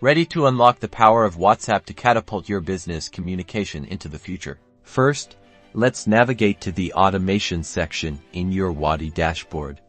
Ready to unlock the power of WhatsApp to catapult your business communication into the future. First, let's navigate to the automation section in your Wati dashboard.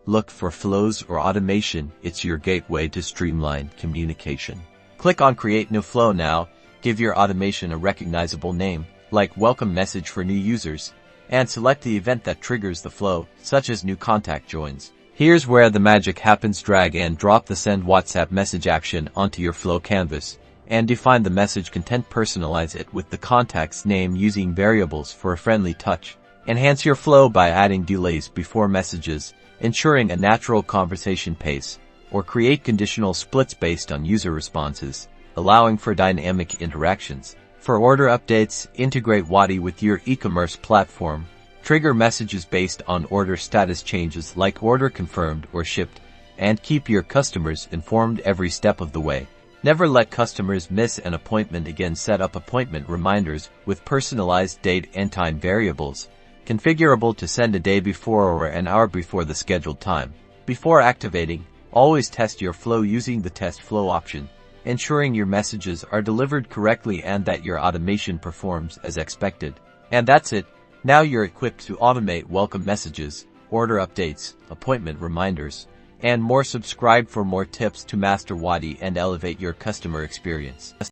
Look for flows or automation. It's your gateway to streamlined communication. Click on Create New Flow now. Give your automation a recognizable name, like Welcome Message for new users, and select the event that triggers the flow, such as new contact joins. Here's where the magic happens. Drag and drop the Send WhatsApp message action onto your flow canvas, and define the message content. Personalize it with the contact's name using variables for a friendly touch. Enhance your flow by adding delays before messages, ensuring a natural conversation pace, or create conditional splits based on user responses, allowing for dynamic interactions. For order updates, integrate Wati with your e-commerce platform. Trigger messages based on order status changes like order confirmed or shipped, and keep your customers informed every step of the way. Never let customers miss an appointment. Again, set up appointment reminders with personalized date and time variables, configurable to send a day before or an hour before the scheduled time. Before activating, always test your flow using the test flow option, ensuring your messages are delivered correctly and that your automation performs as expected. And that's it. Now you're equipped to automate welcome messages, order updates, appointment reminders, and more. Subscribe for more tips to master Wati and elevate your customer experience.